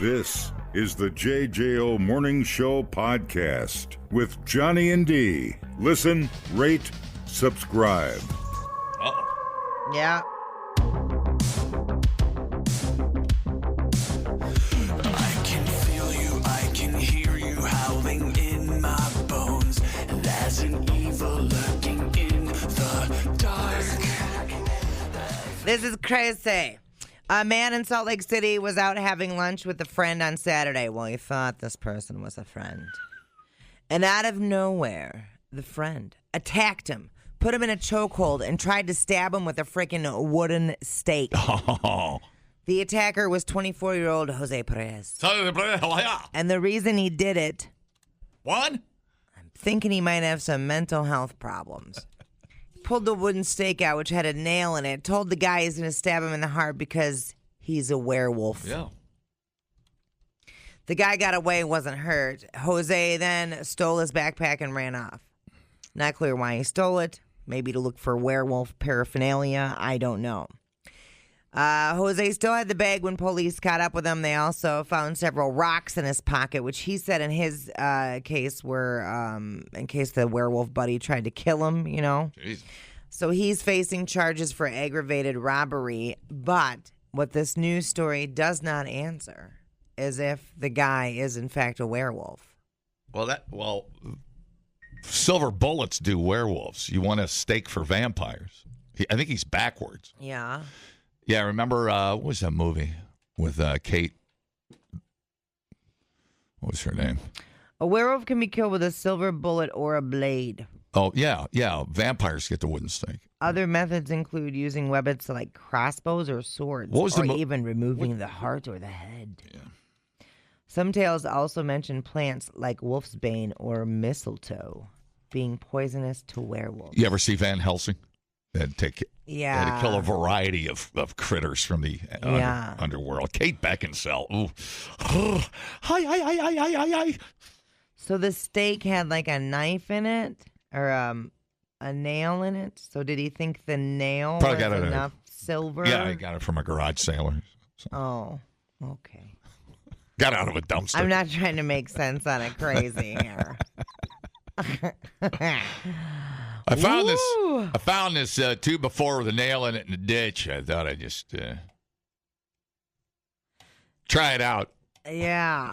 This is the JJO Morning Show podcast with Johnny and D. Listen, rate, subscribe. Yeah. I can feel you, I can hear you howling in my bones. There's an evil lurking in the dark. This is crazy. A man in Salt Lake City was out having lunch with a friend on Saturday. Well, he thought this person was a friend. And out of nowhere, the friend attacked him, put him in a chokehold, and tried to stab him with a freaking wooden stake. Oh. The attacker was 24-year-old Jose Perez. And the reason he did it, What? I'm thinking he might have some mental health problems. Pulled the wooden stake out, which had a nail in it, told the guy he's going to stab him in the heart because he's a werewolf. Yeah. The guy got away, wasn't hurt. Jose then stole his backpack and ran off. Not clear why he stole it. Maybe to look for werewolf paraphernalia. I don't know. Jose still had the bag when police caught up with him. They also found several rocks in his pocket, which he said in his case were in case the werewolf buddy tried to kill him, you know. Jeez. So he's facing charges for aggravated robbery. But what this news story does not answer is if the guy is, in fact, a werewolf. Well, silver bullets do werewolves. You want a stake for vampires. I think he's backwards. Yeah. Yeah, remember, what was that movie with Kate? What was her name? A werewolf can be killed with a silver bullet or a blade. Oh, yeah. Vampires get the wooden stake. Other methods include using weapons like crossbows or swords, What was or the even removing the heart or the head. Yeah. Some tales also mention plants like wolfsbane or mistletoe being poisonous to werewolves. You ever see Van Helsing? They had to Yeah. kill a variety of critters from the underworld. Kate Beckinsale. Ooh. Hi. So the stake had like a knife in it or a nail in it. So did he think the nail Probably was got it enough silver? Yeah, I got it from a garage sailor. So. Oh, okay. Got out of a dumpster. I'm not trying to make sense on it crazy here. I found this 2x4 with a nail in it in the ditch. I thought I'd just try it out. Yeah.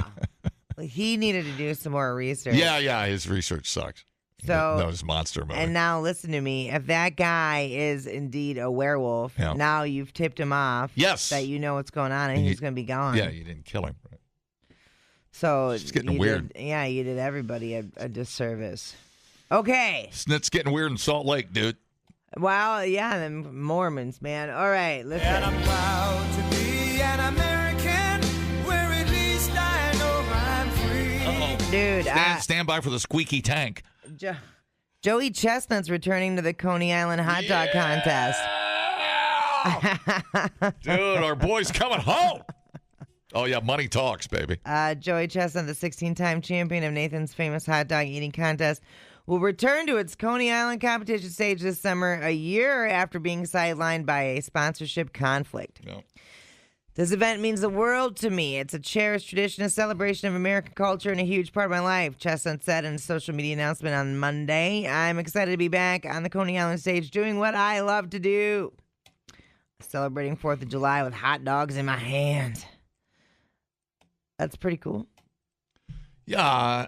He needed to do some more research. Yeah, his research sucks. So that was Monster movie. And now listen to me. If that guy is indeed a werewolf, now you've tipped him off. Yes. That you know what's going on and he's going to be gone. Yeah, you didn't kill him. Right? So it's getting weird. You did everybody a disservice. Okay. It's getting weird in Salt Lake, dude. Well, yeah, the Mormons, man. All right, listen. And I'm proud to be an American, where at least I know I'm free. Uh-oh. Dude. Stand by for the squeaky tank. Joey Chestnut's returning to the Coney Island hot dog contest. Dude, our boy's coming home. Oh, yeah, money talks, baby. Joey Chestnut, the 16-time champion of Nathan's famous hot dog eating contest, will return to its Coney Island competition stage this summer, a year after being sidelined by a sponsorship conflict. No. This event means the world to me. It's a cherished tradition, a celebration of American culture, and a huge part of my life, Chestnut said in a social media announcement on Monday. I'm excited to be back on the Coney Island stage doing what I love to do. Celebrating 4th of July with hot dogs in my hands. That's pretty cool. Yeah.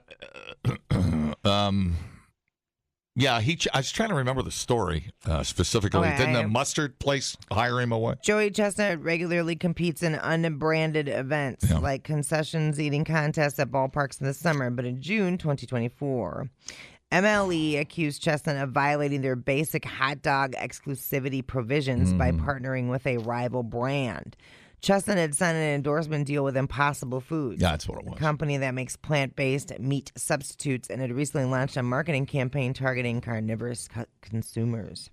Yeah, I was trying to remember the story specifically. Okay, Didn't the mustard place hire him away? Joey Chestnut regularly competes in unbranded events like concessions eating contests at ballparks in the summer. But in June 2024, MLE accused Chestnut of violating their basic hot dog exclusivity provisions by partnering with a rival brand. Chestnut had signed an endorsement deal with Impossible Foods. Yeah, that's what it was. A company that makes plant-based meat substitutes, and had recently launched a marketing campaign targeting carnivorous consumers.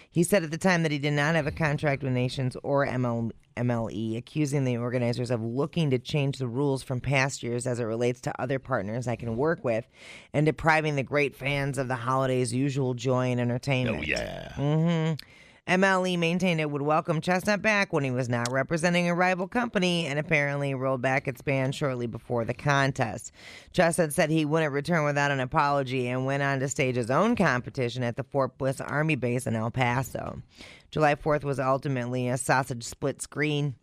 He said at the time that he did not have a contract with Nations or MLE, accusing the organizers of looking to change the rules from past years as it relates to other partners I can work with, and depriving the great fans of the holiday's usual joy and entertainment. Oh, yeah. Mm-hmm. MLE maintained it would welcome Chestnut back when he was not representing a rival company and apparently rolled back its ban shortly before the contest. Chestnut said he wouldn't return without an apology and went on to stage his own competition at the Fort Bliss Army Base in El Paso. July 4th was ultimately a sausage split screen.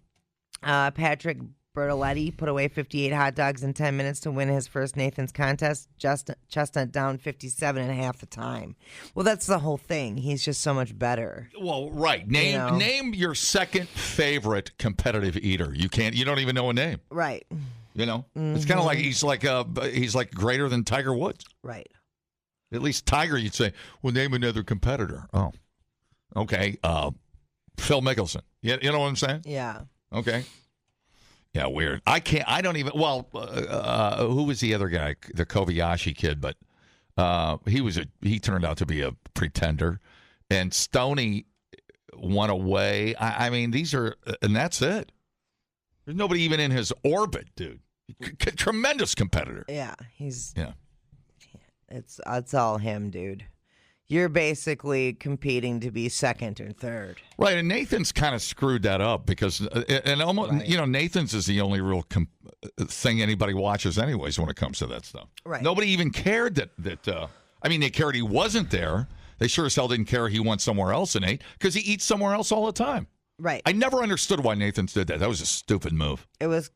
Patrick Bertoletti put away 58 hot dogs in 10 minutes to win his first Nathan's contest. Chestnut down 57 and a half the time. Well, that's the whole thing. He's just so much better. Well, right. Name your second favorite competitive eater. You don't even know a name. Right. You know, it's kind of like he's like greater than Tiger Woods. Right. At least Tiger, you'd say, well, name another competitor. Oh, okay. Phil Mickelson. You know what I'm saying? Yeah. Okay. Yeah, weird. Who was the other guy? The Kobayashi kid, but he turned out to be a pretender. And Stoney went away. I mean, and that's it. There's nobody even in his orbit, dude. Tremendous competitor. Yeah, Yeah. It's all him, dude. You're basically competing to be second or third. Right, and Nathan's kind of screwed that up because, Nathan's is the only real thing anybody watches anyways when it comes to that stuff. Right. Nobody even cared that they cared he wasn't there. They sure as hell didn't care he went somewhere else and ate because he eats somewhere else all the time. Right. I never understood why Nathan's did that. That was a stupid move. It was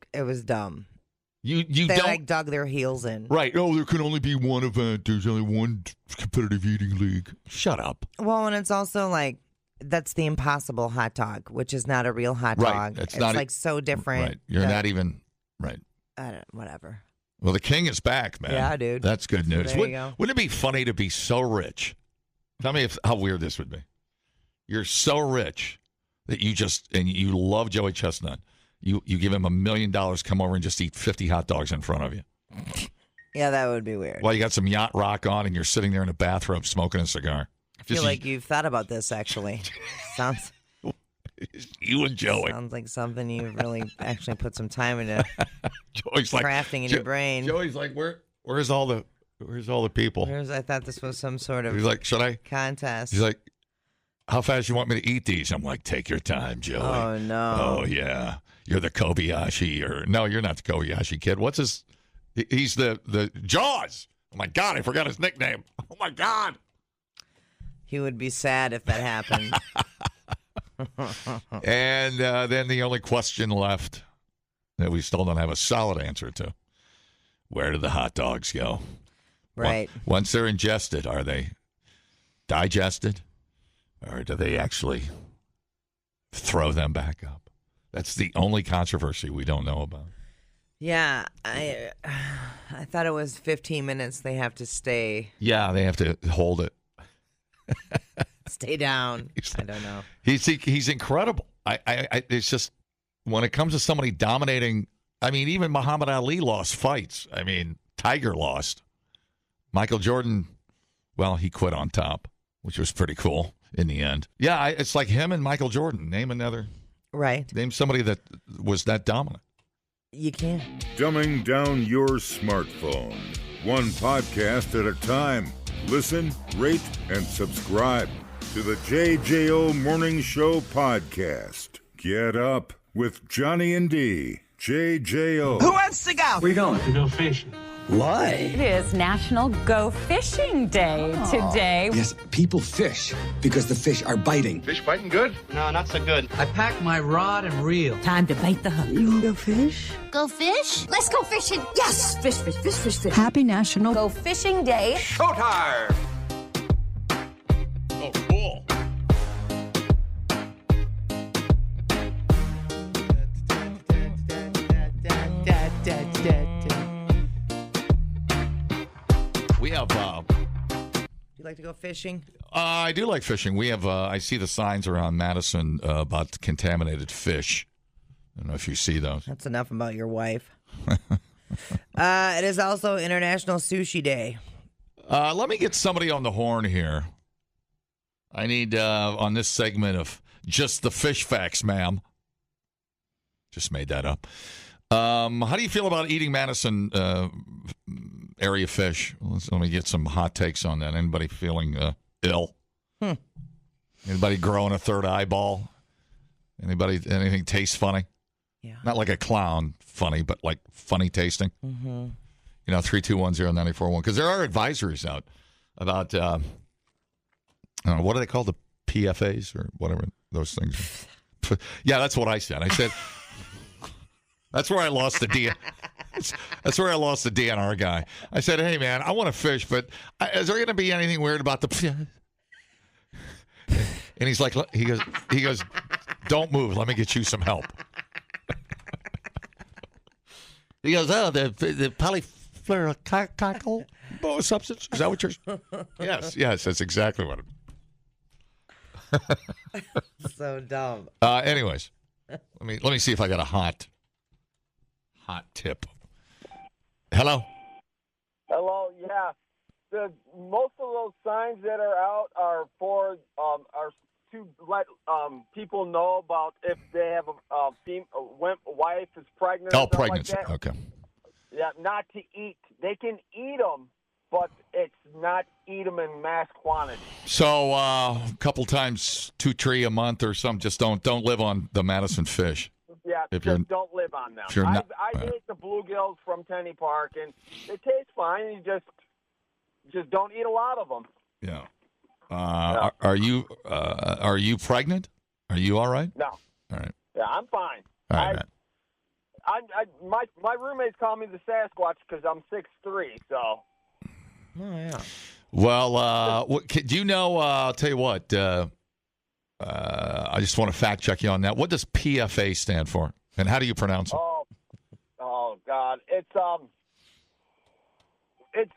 dumb. They like dug their heels in. Right. Oh, there can only be one event. There's only one competitive eating league. Shut up. Well, and it's also like that's the Impossible hot dog, which is not a real hot dog. It's like so different. Right. You're not even right. Whatever. Well, the king is back, man. Yeah, dude. That's good news. There you go. Wouldn't it be funny to be so rich? Tell me how weird this would be. You're so rich that you love Joey Chestnut. You give him $1 million, come over and just eat 50 hot dogs in front of you. Yeah, that would be weird. Well, you got some yacht rock on and you're sitting there in a bathrobe smoking a cigar. I feel like you've thought about this, actually. Sounds. You and Joey. Sounds like something you've really actually put some time into Joey's crafting in your brain. Joey's like, where's all the people? I thought this was some sort of He's like, should I? Contest. He's like, how fast you want me to eat these? I'm like, take your time, Joey. Oh, no. Oh, yeah. You're the Kobayashi, no, you're not the Kobayashi kid. What's his? He's the Jaws. Oh my God, I forgot his nickname. Oh my God. He would be sad if that happened. And then the only question left that we still don't have a solid answer to: where do the hot dogs go? Right. Once they're ingested, are they digested, or do they actually throw them back up? That's the only controversy we don't know about. Yeah, I thought it was 15 minutes they have to stay. Yeah, they have to hold it. Stay down. I don't know. He's incredible. It's just when it comes to somebody dominating. I mean, even Muhammad Ali lost fights. I mean, Tiger lost. Michael Jordan, well, he quit on top, which was pretty cool in the end. Yeah, it's like him and Michael Jordan. Name another. Right. Name somebody that was that dominant. You can't. Dumbing down your smartphone. One podcast at a time. Listen, rate, and subscribe to the JJO Morning Show podcast. Get up with Johnny and D. JJO. Who wants to go? Where you going? To go fishing. Why? It is National Go Fishing Day today. Yes, people fish because the fish are biting. Fish biting good? No, not so good. I packed my rod and reel. Time to bite the hook. You wanna go fish? Go fish? Let's go fishing. Yes! Fish, fish, fish, fish, fish. Happy National Go Fishing Day. Showtime! Oh, cool. We have. You like to go fishing? I do like fishing. We have. I see the signs around Madison about contaminated fish. I don't know if you see those. That's enough about your wife. It is also International Sushi Day. Let me get somebody on the horn here. I need on this segment of Just the Fish Facts, ma'am. Just made that up. How do you feel about eating Madison area fish? Let me get some hot takes on that. Anybody feeling ill? Anybody growing a third eyeball? Anybody? Anything tastes funny? Yeah. Not like a clown funny, but like funny tasting. Mm-hmm. 3210941. Because there are advisories out about what do they call the PFAs or whatever those things are. Yeah, that's what I said. I said that's where I lost the That's where I lost the DNR guy. I said, "Hey man, I want to fish, but is there going to be anything weird about the?" And he's like, he goes, "Don't move. Let me get you some help." He goes, "Oh, the polyfluoroalkyl substance. Is that what you're?" Yes, that's exactly what. So dumb. Anyways, let me see if I got a hot tip. Hello. Hello. Yeah. Most of those signs that are out are for are to let people know about if they have a wife is pregnant. Oh, or something pregnancy. like that. Okay. Yeah, not to eat. They can eat them, but it's not eat them in mass quantity. So a couple times 2 tree a month or something. Just don't live on the Madison fish. Yeah, If just you're- don't live on them. if you're not- I ate the bluegills from Tenny Park, and they taste fine. You just don't eat a lot of them. Yeah. Are you pregnant? Are you all right? No. All right. Yeah, I'm fine. All right, man. My roommates call me the Sasquatch because I'm 6'3", so. Oh, yeah. Well, do you know? I'll tell you what. I just want to fact check you on that. What does PFA stand for, and how do you pronounce it? Oh God, it's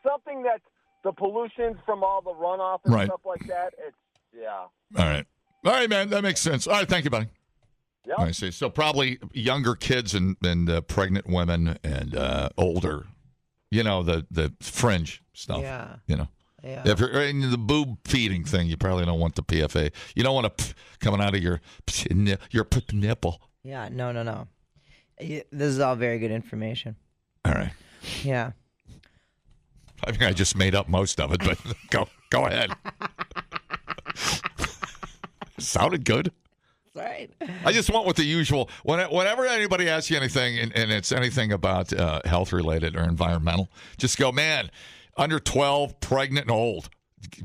something that the pollution from all the runoff and Right. stuff like that. All right, man. That makes sense. All right, thank you, buddy. Yep. I see. So probably younger kids and pregnant women and older. The fringe stuff. Yeah. Yeah. Yeah. If you're in the boob feeding thing, you probably don't want the PFA. You don't want to coming out of your nipple. Yeah. No. This is all very good information. All right. Yeah. I think I just made up most of it, but go ahead. Sounded good. That's right. I just went with the usual. Whenever anybody asks you anything, and it's anything about health related or environmental, just go, man, under 12, pregnant and old.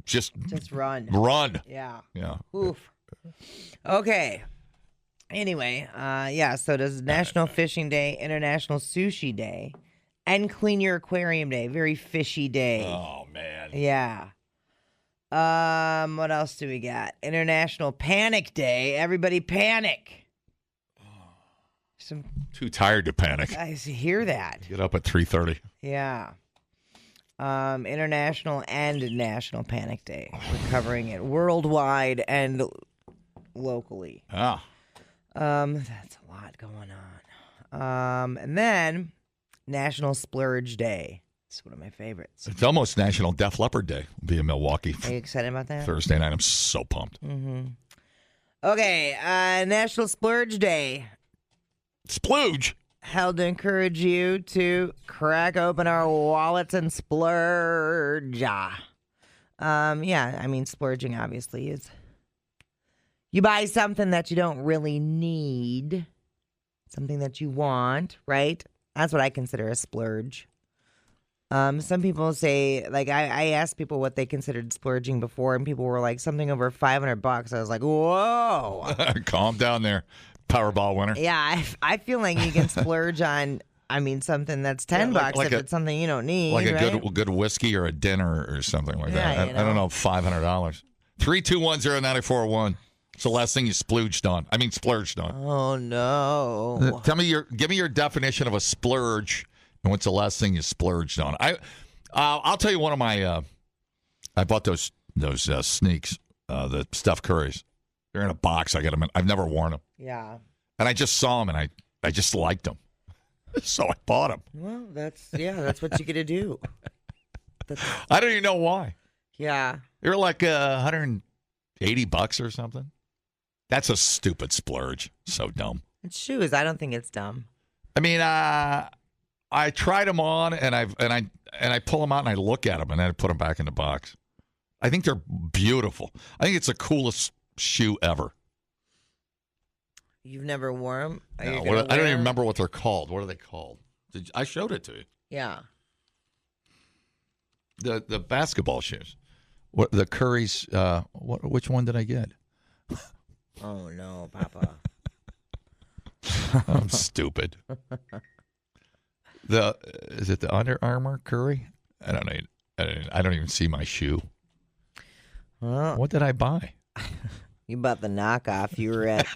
Just run. Run. Yeah. Yeah. Oof. Okay. Anyway, so does National Fishing Day, International Sushi Day, and Clean Your Aquarium Day. Very fishy day. Oh, man. Yeah. What else do we got? International Panic Day. Everybody panic. Too tired to panic. I hear that. Get up at 3:30. Yeah. International and National Panic Day. We're covering it worldwide and locally. Ah. That's a lot going on. And then National Splurge Day. It's one of my favorites. It's almost National Def Leppard Day. Will be in Milwaukee Are you excited about that? Thursday night. I'm so pumped. Mm-hmm. Okay, National Splurge Day. Splooge. Held to encourage you to crack open our wallets and splurge. Splurging obviously is you buy something that you don't really need, something that you want, right? That's what I consider a splurge. Some people say, like, I asked people what they considered splurging before, and people were like, something over $500. I was like, whoa. Calm down there, Powerball winner. Yeah, I feel like you can splurge on, something that's $10 if it's something you don't need. Like a right? good whiskey or a dinner or something like that. Yeah, I don't know, $500. 3210941. It's the last thing you splurged on. Splurged on. Oh, no. Give me your definition of a splurge. And what's the last thing you splurged on? I'll tell you one of my. I bought those sneaks, the Steph Currys. They're in a box. I got them. I've never worn them. Yeah. And I just saw them, and I just liked them, so I bought them. Well, that's what you get to do. I don't even know why. Yeah. They were like $180 or something. That's a stupid splurge. So dumb. It's shoes. I don't think it's dumb. I tried them on, and I pull them out, and I look at them, and then I put them back in the box. I think they're beautiful. I think it's the coolest shoe ever. You've never worn them? No, I don't even remember what they're called. What are they called? I showed it to you. Yeah. The basketball shoes. What the Curry's? Which one did I get? Oh no, Papa. I'm stupid. Is it the Under Armour Curry? I don't know. I don't even see my shoe. Well, what did I buy? You bought the knockoff. You were at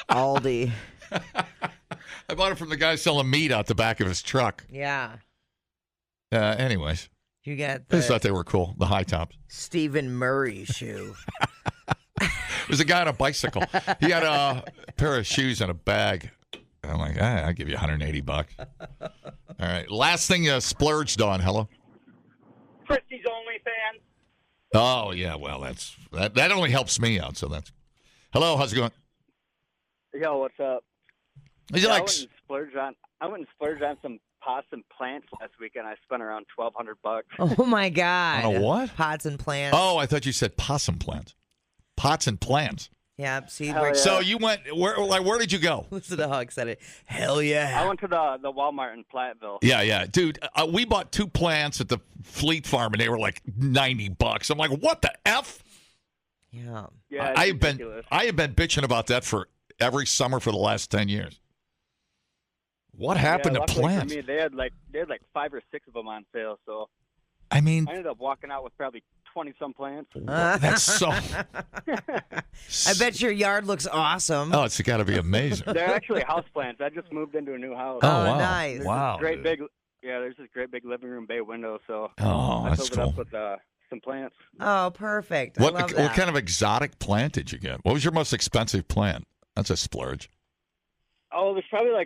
Aldi. I bought it from the guy selling meat out the back of his truck. Yeah. Anyways. You got I just thought they were cool, the high tops. Stephen Murray shoe. There's a guy on a bicycle. He had a pair of shoes and a bag. I'm like, I'll give you $180. All right. Last thing you splurged on. Hello? Christie's OnlyFans. Oh, yeah. Well, that only helps me out. So that's. Hello. How's it going? Yo, what's up? I went and splurged on some pots and plants last weekend. I spent around $1,200. Oh my God! On a what? Pots and plants. Oh, I thought you said possum plants. Pots and plants. Yeah. See, yeah. So you went where did you go? Listen to Hug said it. Hell yeah! I went to the Walmart in Platteville. Yeah, dude. We bought 2 plants at the Fleet Farm, and they were like $90. I'm like, what the f? Yeah. Yeah. I have been bitching about that for every summer for the last 10 years. What happened to plants? For me, they had like 5 or 6 of them on sale. So I mean, I ended up walking out with probably 20-some plants. That's so. I bet your yard looks awesome. Oh, it's got to be amazing. They're actually house plants. I just moved into a new house. Oh, wow. Nice. There's this great big living room bay window. So that's I filled it cool. up with some plants. Oh, perfect. I love that. What kind of exotic plant did you get? What was your most expensive plant? That's a splurge. Oh, there's probably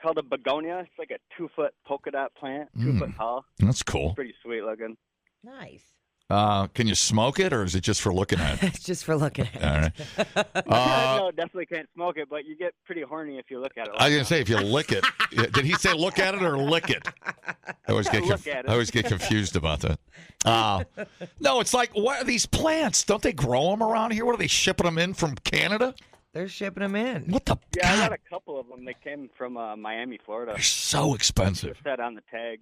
called a begonia. It's like a 2-foot polka dot plant, 2 foot tall. That's cool. Pretty sweet looking. Nice. Can you smoke it, or is it just for looking at it? It's just for looking at it. All right. No, definitely can't smoke it, but you get pretty horny if you look at it. I was going to say, if you lick it. Did he say look at it or lick it? I always get confused about that. No, it's like, what are these plants? Don't they grow them around here? What are they shipping them in from Canada? They're shipping them in. What the? Yeah, God? I got a couple of them. They came from Miami, Florida. They're so expensive. They're set on the tag.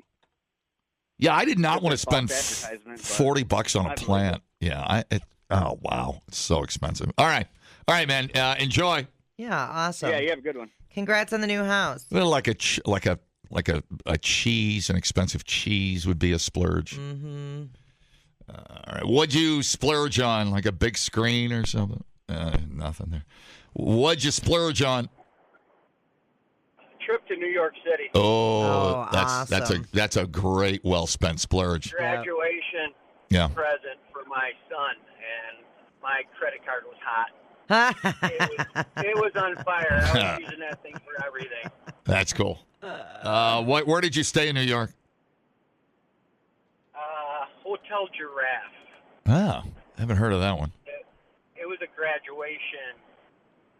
Yeah, I did not want to spend $40 $40 on a plant. Yeah, oh wow, it's so expensive. All right, man, enjoy. Yeah, awesome. Yeah, you have a good one. Congrats on the new house. Well, like a cheese, an expensive cheese would be a splurge. Mm-hmm. All right, what'd you splurge on? Like a big screen or something? Nothing there. What'd you splurge on? Trip to New York City. Oh, awesome. that's a great, well spent splurge. Graduation present for my son, and my credit card was hot. It was on fire. I was using that thing for everything. That's cool. Where did you stay in New York? Hotel Giraffe. Oh, haven't heard of that one. It was a graduation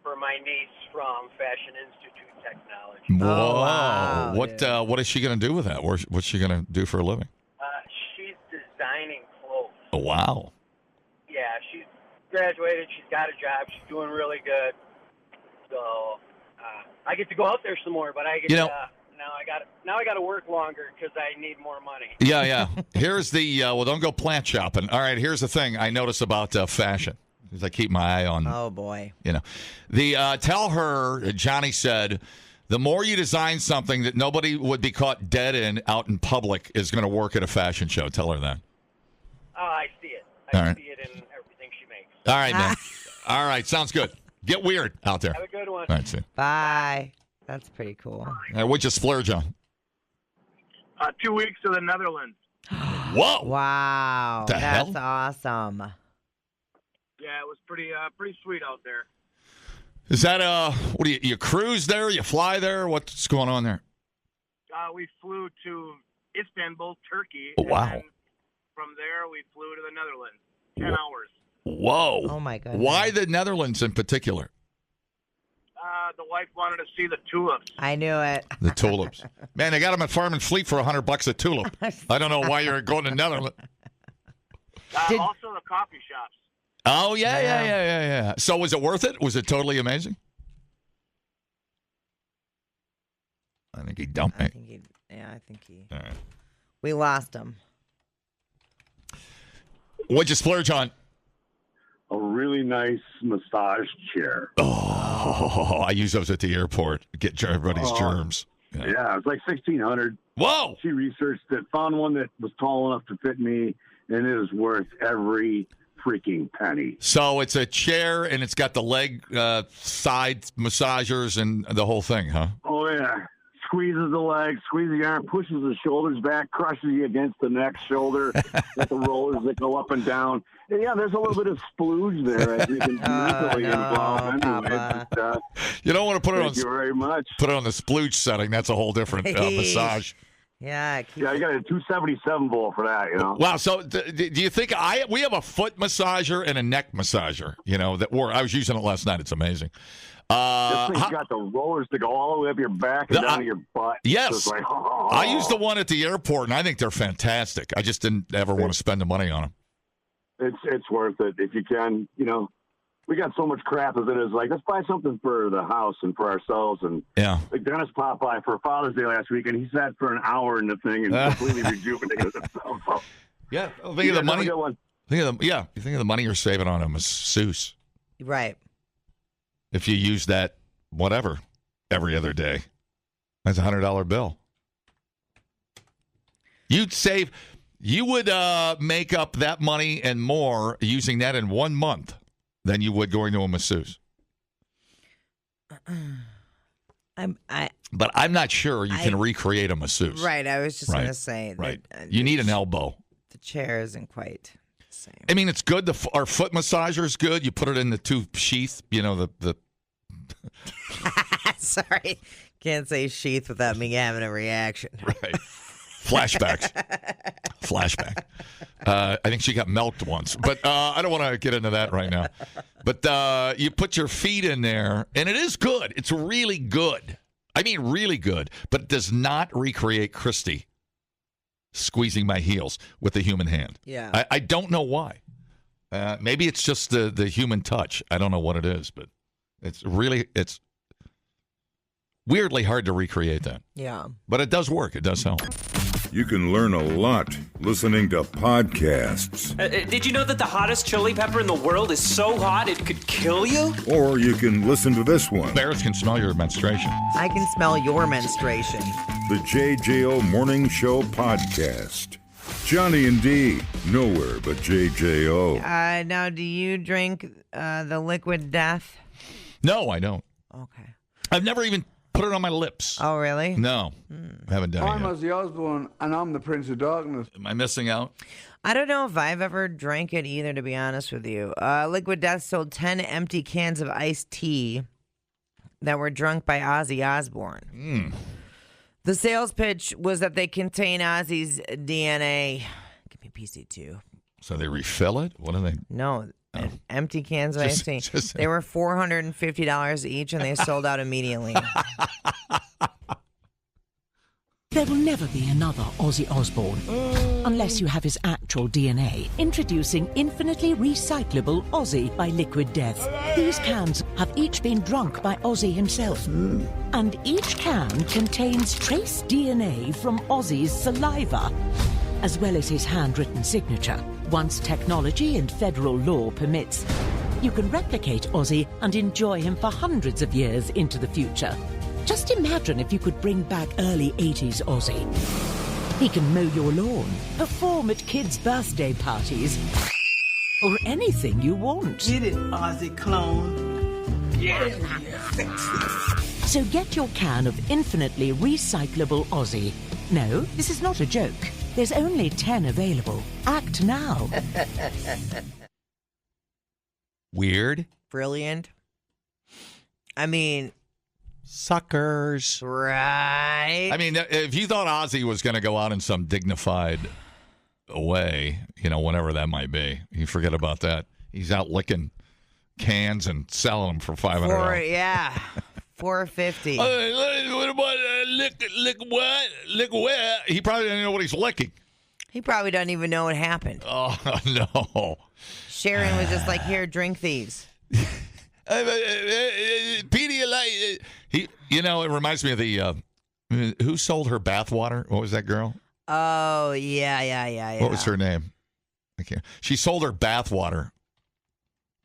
for my niece from Fashion Institute Technology. Whoa! Oh, wow, What is she going to do with that? What's she going to do for a living? She's designing clothes. Oh, wow! Yeah, she's graduated. She's got a job. She's doing really good. So I get to go out there some more, but I get now I got to work longer because I need more money. Yeah. Here's the don't go plant shopping. All right, here's the thing I notice about fashion. Because I keep my eye on. Oh boy! Tell her, Johnny said, the more you design something that nobody would be caught dead in out in public is going to work at a fashion show. Tell her that. Oh, I see it. I see it in everything she makes. All right, man. All right, sounds good. Get weird out there. Have a good one. All right, see. Bye. That's pretty cool. What'd you splurge on? 2 weeks to the Netherlands. Whoa! Wow, That's hell? Awesome. Yeah, it was pretty sweet out there. Is that what do you cruise there? You fly there? What's going on there? We flew to Istanbul, Turkey. Oh, wow. And from there, we flew to the Netherlands. 10 hours. Whoa! Oh my goodness. Why the Netherlands in particular? The wife wanted to see the tulips. I knew it. The tulips. Man, they got them at Farm and Fleet for $100 a tulip. I don't know why you're going to Netherlands. Also the coffee shops. Oh, yeah. So was it worth it? Was it totally amazing? I think he dumped me. I think he. All right. We lost him. What'd you splurge on? A really nice massage chair. Oh, I use those at the airport. Get everybody's germs. Yeah, it's like $1,600. Whoa! She researched it, found one that was tall enough to fit me, and it was worth every freaking penny. So it's a chair, and it's got the leg side massagers and the whole thing, huh? Oh, yeah. Squeezes the leg, squeezes the arm, pushes the shoulders back, crushes you against the next shoulder with the rollers that go up and down. And yeah, there's a little bit of splurge there. I think it's mentally involved. Anyway, but, you don't want to put it on. Thank you very much. Put it on the splurge setting. That's a whole different massage. Yeah. Yeah, I got a 277 volt for that. You know. Wow. So do you think we have a foot massager and a neck massager? You know that I was using it last night. It's amazing. This thing's got the rollers to go all the way up your back and down to your butt. Yes. So like, I used the one at the airport, and I think they're fantastic. I just didn't ever want to spend the money on them. It's worth it if you can. You know, we got so much crap as it is. Like, let's buy something for the house and for ourselves. And like Dennis popped by for Father's Day last week, and he sat for an hour in the thing and completely rejuvenated himself. So, yeah, think of the money. You think of the money you're saving on a masseuse. Right. If you use that, whatever, every other day, that's a $100 bill. You would make up that money and more using that in 1 month than you would going to a masseuse. But I'm not sure you can recreate a masseuse. Right, I was just going to say. Right, you need an elbow. The chair isn't quite the same. I mean, it's good. Our foot massager is good. You put it in the tooth sheath, you know, the Sorry. Can't say sheath without me having a reaction. Right. Flashbacks. Flashback. I think she got milked once. But I don't want to get into that right now. But you put your feet in there, and it is good. It's really good. I mean, really good. But it does not recreate Christy squeezing my heels with the human hand. Yeah. I don't know why. Maybe it's just the human touch. I don't know what it is, but it's weirdly hard to recreate that. Yeah. But it does work. It does help. You can learn a lot listening to podcasts. Did you know that the hottest chili pepper in the world is so hot it could kill you? Or you can listen to this one. Bears can smell your menstruation. I can smell your menstruation. The JJO Morning Show Podcast. Johnny and D, nowhere but JJO. Now, do you drink the liquid death? No, I don't. Okay. I've never even put it on my lips. Oh, really? No. Haven't done it I'm yet. Ozzy Osbourne, and I'm the Prince of Darkness. Am I missing out? I don't know if I've ever drank it either, to be honest with you. Liquid Death sold 10 empty cans of iced tea that were drunk by Ozzy Osbourne. The sales pitch was that they contain Ozzy's DNA. Give me PC2. So they refill it? What do they? No. Empty cans of iced tea. They were $450 each, and they sold out immediately. There will never be another Ozzy Osbourne unless you have his actual DNA. Introducing infinitely recyclable Ozzy by Liquid Death. These cans have each been drunk by Ozzy himself. And each can contains trace DNA from Ozzy's saliva, as well as his handwritten signature. Once technology and federal law permits, you can replicate Ozzy and enjoy him for hundreds of years into the future. Just imagine if you could bring back early 80s Ozzy. He can mow your lawn, perform at kids' birthday parties, or anything you want. Get it, Ozzy clone. Yeah. So get your can of infinitely recyclable Ozzy. No, this is not a joke. There's only 10 available. Act now. Weird. Brilliant. I mean, suckers. Right. I mean, if you thought Ozzy was going to go out in some dignified way, you know, whenever that might be, you forget about that. He's out licking cans and selling them for $500. Yeah. $450. What about lick what? Lick where? He probably doesn't know what he's licking. He probably doesn't even know what happened. Oh, no. Sharon was just like, here, drink these. Pedialyte. It reminds me of the, who sold her bathwater? What was that girl? Oh, yeah. What was her name? I can't. She sold her bathwater.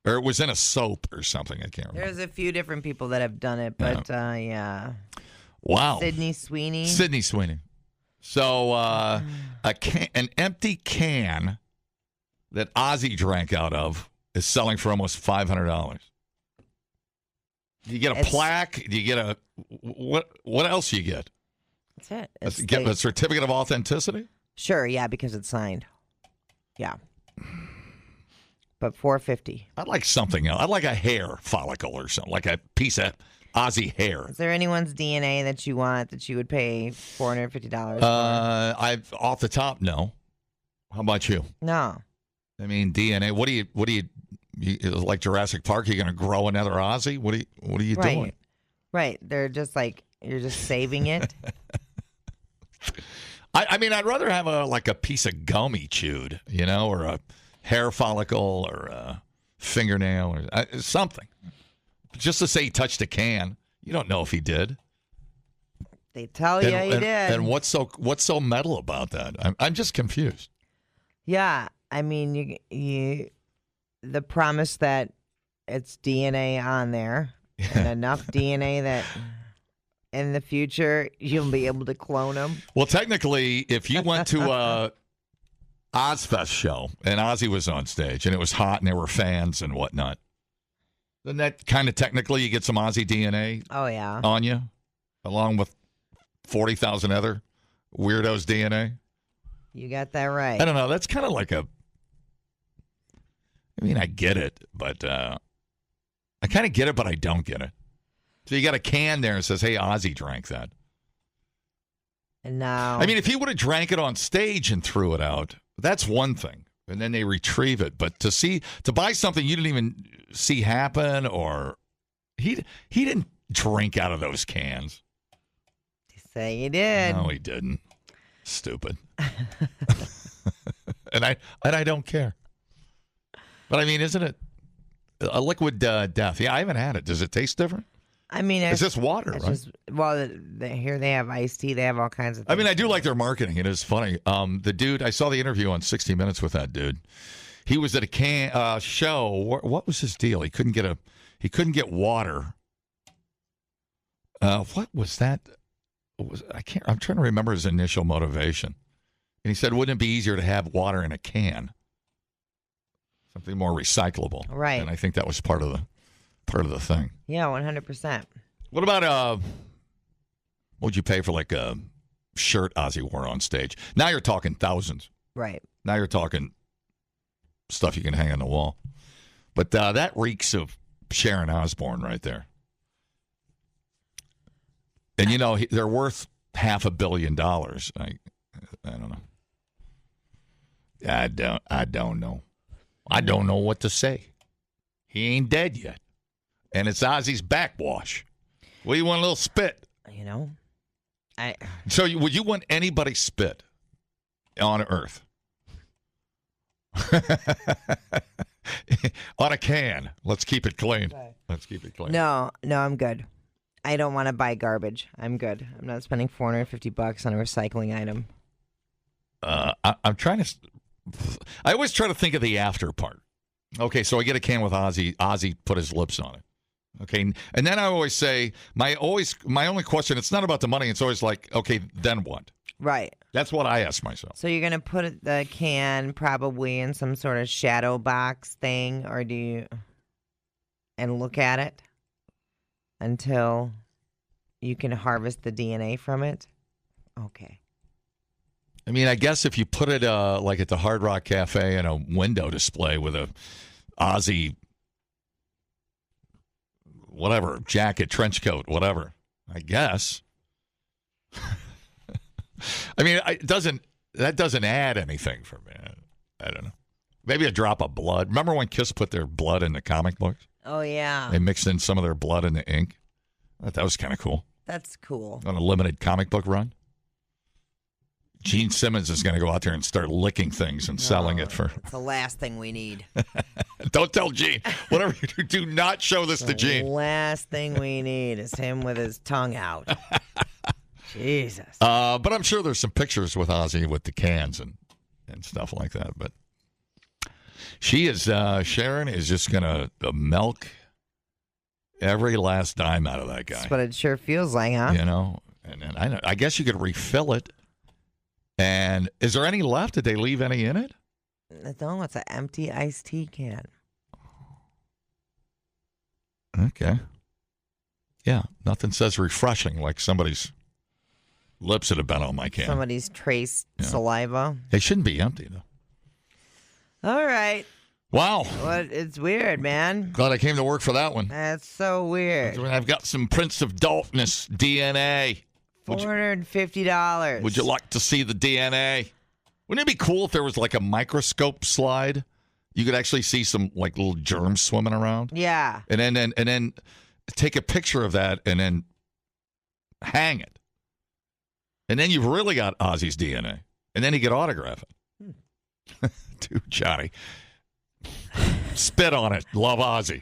Or it was in a soap or something. I can't remember. There's a few different people that have done it, but yeah. Wow. Sydney Sweeney. So an empty can that Ozzy drank out of is selling for almost $500. You get a plaque. You get a what else you get? That's it. Get a certificate of authenticity? Sure, yeah, because it's signed. Yeah. But $450. I'd like something else. I'd like a hair follicle or something, like a piece of Ozzy hair. Is there anyone's DNA that you want that you would pay $450 for? Off the top, no. How about you? No. I mean, DNA. What do you like Jurassic Park? You're going to grow another Ozzy? What are you doing? Right. They're just like, you're just saving it. I mean, I'd rather have a piece of gum he chewed, or a hair follicle or a fingernail or something. Just to say he touched a can, you don't know if he did. They tell you he did. And what's so metal about that? I'm just confused. Yeah, I mean, you the promise that it's DNA on there and enough DNA that in the future you'll be able to clone them. Well, technically, if you went to a Ozfest show and Ozzy was on stage and it was hot and there were fans and whatnot, then that kind of technically you get some Ozzy DNA on you, along with 40,000 other weirdos' DNA. You got that right. I don't know. That's kind of like I get it, but I kind of get it, but I don't get it. So you got a can there and says, hey, Ozzy drank that. And now, I mean, if he would have drank it on stage and threw it out, that's one thing. And then they retrieve it. But to buy something you didn't even see happen, or he didn't drink out of those cans. You say he did. No, he didn't. Stupid. and I don't care. But I mean, isn't it a liquid death? Yeah, I haven't had it. Does it taste different? I mean, it's just water, right? Here they have iced tea. They have all kinds of things. I mean, I do like their marketing. It is funny. The dude, I saw the interview on 60 Minutes with that dude. He was at a show. What was his deal? He couldn't get water. What was that? I'm trying to remember his initial motivation. And he said, wouldn't it be easier to have water in a can? Something more recyclable. Right. And I think that was part of the thing. Yeah, 100%. What about what would you pay for like a shirt Ozzy wore on stage? Now you're talking thousands. Right. Now you're talking stuff you can hang on the wall. But that reeks of Sharon Osbourne right there. And they're worth $500 million. I don't know. I don't know. I don't know what to say. He ain't dead yet. And it's Ozzy's backwash. What do you want, a little spit? So would you want anybody spit on Earth? On a can. Let's keep it clean. Let's keep it clean. No, I'm good. I don't want to buy garbage. I'm good. I'm not spending $450 on a recycling item. I'm trying to... I always try to think of the after part. Okay, so I get a can with Ozzy. Ozzy put his lips on it. Okay, and then I always say, my only question, it's not about the money. It's always like, okay, then what? Right. That's what I ask myself. So you're going to put the can probably in some sort of shadow box thing, or do you... and look at it until you can harvest the DNA from it? Okay. I mean, I guess if you put it like at the Hard Rock Cafe in a window display with a Ozzy, whatever, jacket, trench coat, whatever, I guess. I mean, that doesn't add anything for me. I don't know. Maybe a drop of blood. Remember when Kiss put their blood in the comic books? Oh, yeah. They mixed in some of their blood in the ink. I thought that was kind of cool. That's cool. On a limited comic book run. Gene Simmons is going to go out there and start licking things and selling it for. It's the last thing we need. Don't tell Gene. Whatever you do, do not show this to Gene. The last thing we need is him with his tongue out. Jesus. But I'm sure there's some pictures with Ozzy with the cans and stuff like that. But she is, Sharon is just going to milk every last dime out of that guy. That's what it sure feels like, huh? You know, and I guess you could refill it. And is there any left? Did they leave any in it? No, it's an empty iced tea can. Okay. Yeah, nothing says refreshing like somebody's lips that have been on my can. Somebody's traced saliva. They shouldn't be empty, though. All right. Wow. Well, it's weird, man. Glad I came to work for that one. That's so weird. I've got some Prince of Darkness DNA. $450. Would you like to see the DNA? Wouldn't it be cool if there was like a microscope slide? You could actually see some like little germs swimming around. Yeah. And then take a picture of that and then hang it. And then you've really got Ozzy's DNA. And then you could autograph it. Dude, Johnny. Spit on it. Love Ozzy.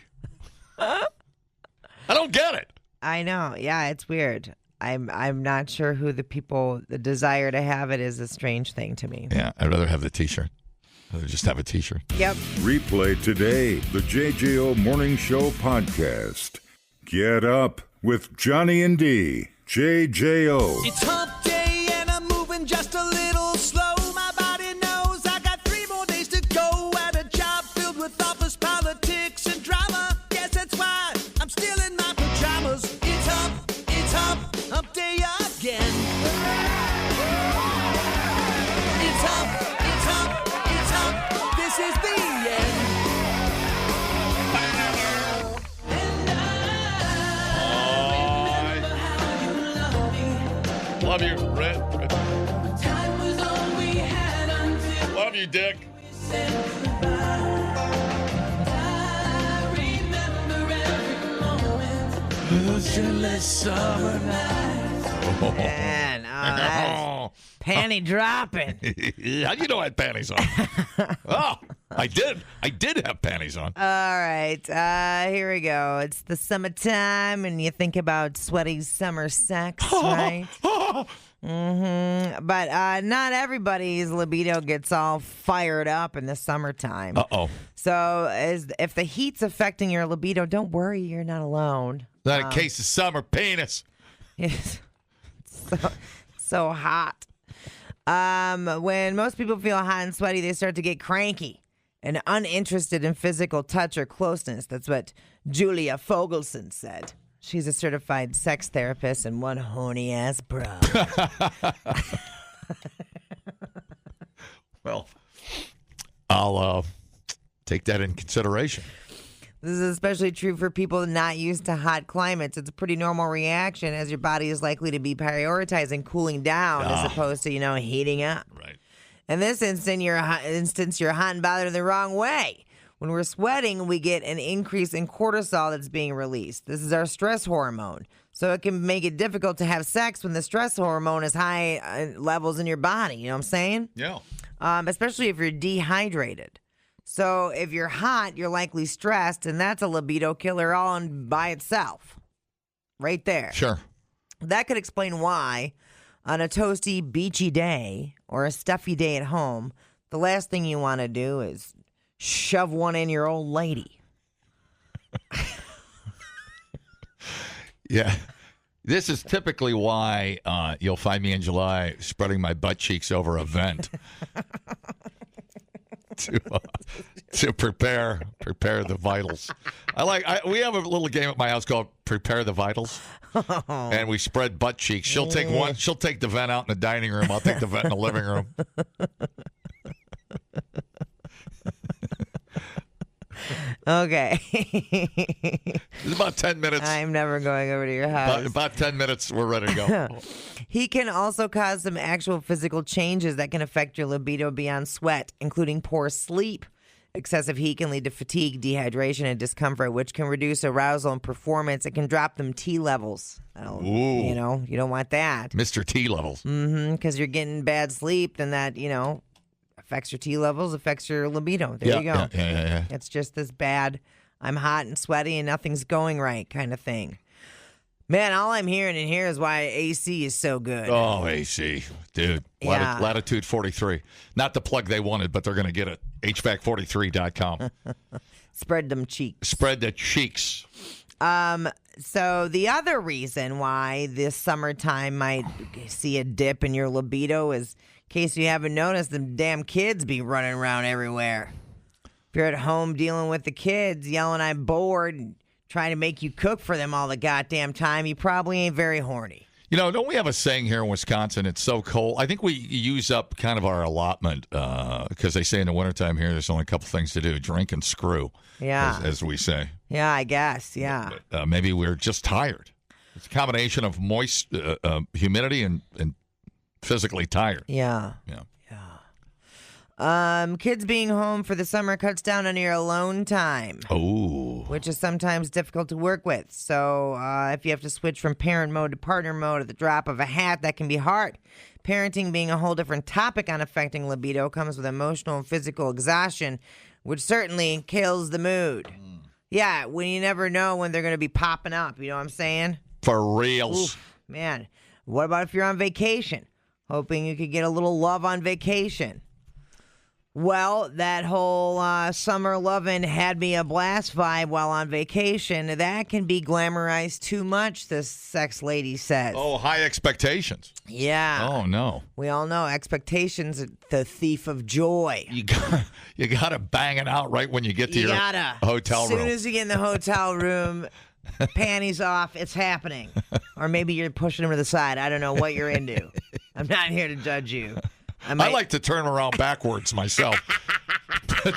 I don't get it. I know. Yeah, it's weird. I'm not sure who the desire to have it is a strange thing to me. Yeah, I'd rather have the T-shirt. I'd rather just have a T-shirt. Yep. Replay today the JJO Morning Show podcast. Get up with Johnny and D. JJO. It's hump day and I'm moving just a little slow. My body knows I got 3 more days to go at a job filled with office politics and drama. Guess that's why I'm still in my pajamas. It's hump day again. It's hump, this is the end. Love you, Red. Love you, Dick. Man, that's panty dropping. How do you know I had panties on? Oh, I did. I did have panties on. All right, here we go. It's the summertime, and you think about sweaty summer sex, right? But not everybody's libido gets all fired up in the summertime. Uh-oh. So if the heat's affecting your libido, don't worry, you're not alone. Not a case of summer penis. It's so hot. When most people feel hot and sweaty, they start to get cranky and uninterested in physical touch or closeness. That's what Julia Fogelson said. She's a certified sex therapist and one horny-ass bro. Well, I'll take that in consideration. This is especially true for people not used to hot climates. It's a pretty normal reaction as your body is likely to be prioritizing cooling down as opposed to, heating up. Right. In this instance, you're hot and bothered the wrong way. When we're sweating, we get an increase in cortisol that's being released. This is our stress hormone. So it can make it difficult to have sex when the stress hormone is high levels in your body. You know what I'm saying? Yeah. Especially if you're dehydrated. So if you're hot, you're likely stressed, and that's a libido killer all by itself. Right there. Sure. That could explain why, on a toasty, beachy day or a stuffy day at home, the last thing you want to do is shove one in your old lady. Yeah. This is typically why you'll find me in July spreading my butt cheeks over a vent. To prepare the vitals. We have a little game at my house called Prepare the Vitals, and we spread butt cheeks. She'll take one. She'll take the vent out in the dining room. I'll take the vent in the living room. Okay. It's about 10 minutes. I'm never going over to your house. About 10 minutes, we're ready to go. He can also cause some actual physical changes that can affect your libido beyond sweat, including poor sleep, Excessive heat can lead to fatigue, dehydration, and discomfort, which can reduce arousal and performance. It can drop them T levels. Ooh. You know, you don't want that. Mr. T levels. Because you're getting bad sleep, then that, affects your T levels, affects your libido. There you go. Yeah. It's just this bad, I'm hot and sweaty and nothing's going right kind of thing. Man, all I'm hearing in here is why AC is so good. Oh, AC. Dude. Yeah. Latitude 43. Not the plug they wanted, but they're going to get it. HVAC43.com. Spread them cheeks. Spread the cheeks. So the other reason why this summertime might see a dip in your libido is, in case you haven't noticed, the damn kids be running around everywhere. If you're at home dealing with the kids, yelling, I'm bored, and trying to make you cook for them all the goddamn time, you probably ain't very horny. Don't we have a saying here in Wisconsin, it's so cold? I think we use up kind of our allotment because they say in the wintertime here there's only a couple things to do, drink and screw, as we say. Yeah, I guess, yeah. But, maybe we're just tired. It's a combination of moist humidity and physically tired. Yeah. Kids being home for the summer cuts down on your alone time. Oh. Which is sometimes difficult to work with. So if you have to switch from parent mode to partner mode at the drop of a hat, that can be hard. Parenting being a whole different topic on affecting libido comes with emotional and physical exhaustion, which certainly kills the mood. Yeah, when you never know when they're going to be popping up, you know what I'm saying? For reals. Oof, man, what about if you're on vacation? Hoping you could get a little love on vacation. Well, that whole summer lovin' had me a blast vibe while on vacation. That can be glamorized too much, this sex lady says. Oh, high expectations. Yeah. Oh, no. We all know expectations are the thief of joy. You got to bang it out right when you get to your hotel room. As soon as you get in the hotel room, panties off, it's happening. Or maybe you're pushing them to the side. I don't know what you're into. I'm not here to judge you. I like to turn around backwards myself. But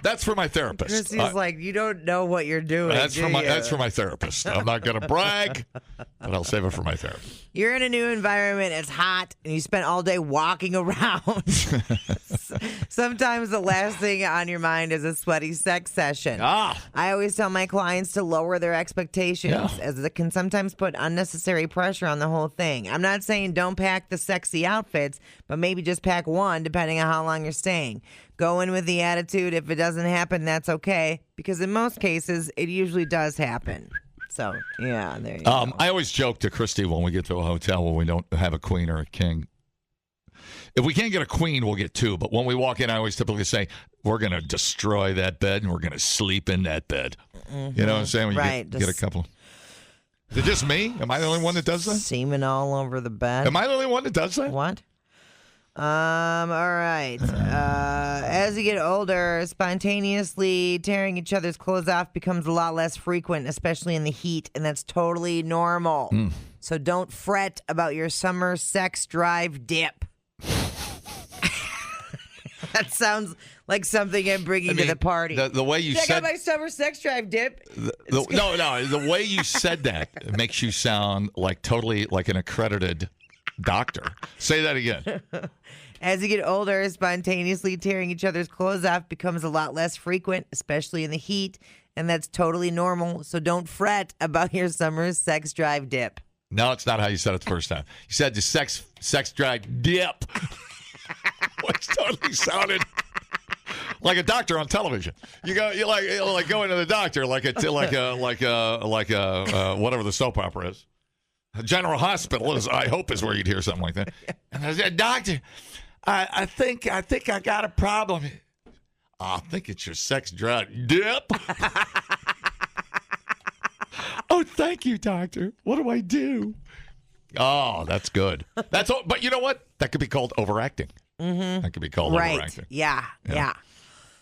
that's for my therapist. Chrissy's like, you don't know what you're doing. That's for my therapist. I'm not going to brag, but I'll save it for my therapist. You're in a new environment, it's hot, and you spent all day walking around. Sometimes the last thing on your mind is a sweaty sex session. I always tell my clients to lower their expectations, as it can sometimes put unnecessary pressure on the whole thing. I'm not saying don't pack the sexy outfits, but maybe just pack one, depending on how long you're staying. Go in with the attitude, if it doesn't happen, that's okay, because in most cases, it usually does happen. So, yeah, there you go. I always joke to Christy when we get to a hotel when we don't have a queen or a king. If we can't get a queen, we'll get two. But when we walk in, I always typically say, we're going to destroy that bed and we're going to sleep in that bed. Mm-hmm. You know what I'm saying? When you get a couple. Is it just me? Am I the only one that does that? Semen all over the bed. Am I the only one that does that? What? All right. As you get older, spontaneously tearing each other's clothes off becomes a lot less frequent, especially in the heat, and that's totally normal. So don't fret about your summer sex drive dip. That sounds like something I'm bringing to the party. The way you said, said, I got my summer sex drive dip. No, the way you said that makes you sound like totally like an accredited doctor. Say that again. As you get older, spontaneously tearing each other's clothes off becomes a lot less frequent, especially in the heat, and that's totally normal. So don't fret about your summer sex drive dip. No, it's not how you said it the first time. You said the sex drive dip. Which totally sounded like a doctor on television. You like going to the doctor like a whatever the soap opera is. A General Hospital I hope is where you'd hear something like that. And I said, doctor, I think I got a problem. I think it's your sex drive dip. Oh, thank you, doctor. What do I do? Oh, that's good. That's all. But you know what? That could be called overacting. Mm-hmm. That could be called overacting. Yeah.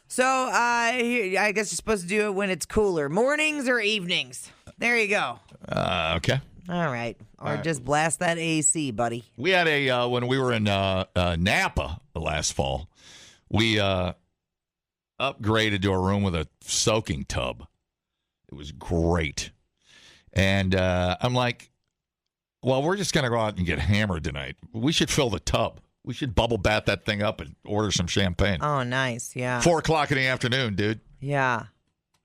So I guess you're supposed to do it when it's cooler. Mornings or evenings? There you go. Okay. All right. Or just blast that AC, buddy. We had when we were in Napa last fall, we upgraded to a room with a soaking tub. It was great. And I'm like, well, we're just going to go out and get hammered tonight. We should fill the tub We should bubble bath that thing up and order some champagne. Oh, nice. Yeah. 4:00 in the afternoon, dude. Yeah.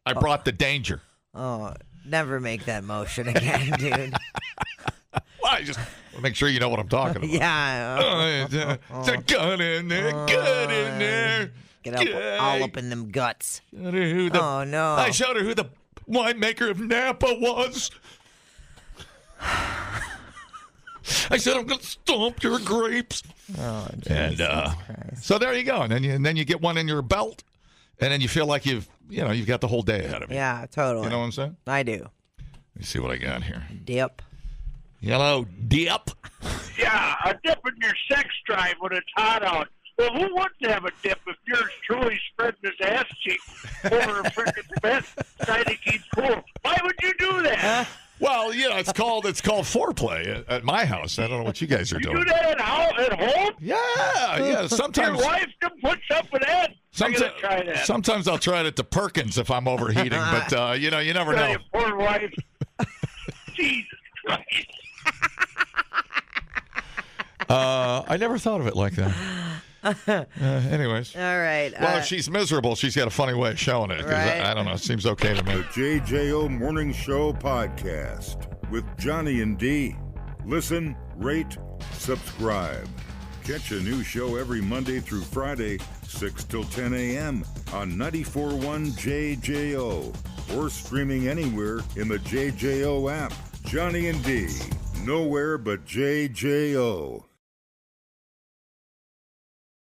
I brought the danger. Oh, never make that motion again, dude. Well, I just want to make sure you know what I'm talking about. Yeah. It's a gun in there. Gun in there. Get up, all up in them guts. Oh, no. I showed her who the winemaker of Napa was. I said, I'm going to stomp your grapes. Oh, and so there you go. And then you get one in your belt, and then you feel like you've got the whole day ahead of you. Yeah, totally. You know what I'm saying? I do. Let me see what I got here. Dip. Yellow dip. Yeah, a dip in your sex drive when it's hot out. Well, who wouldn't have a dip if yours truly spreading his ass cheek over a freaking bed trying to keep cool? Why would you do that? Well, it's called foreplay at my house. I don't know what you guys are doing. You do that at home? Yeah. Sometimes your wife can put up with that. I'm gonna try that. Sometimes I'll try it at the Perkins if I'm overheating, but you never know. Your poor wife. Jesus Christ. I never thought of it like that. Anyways. All right. Well, if she's miserable, she's got a funny way of showing it. Right. I don't know. It seems okay to me. The JJO Morning Show podcast with Johnny and D. Listen, rate, subscribe. Catch a new show every Monday through Friday, 6 till 10 a.m. on 94.1 JJO or streaming anywhere in the JJO app. Johnny and D. Nowhere but JJO.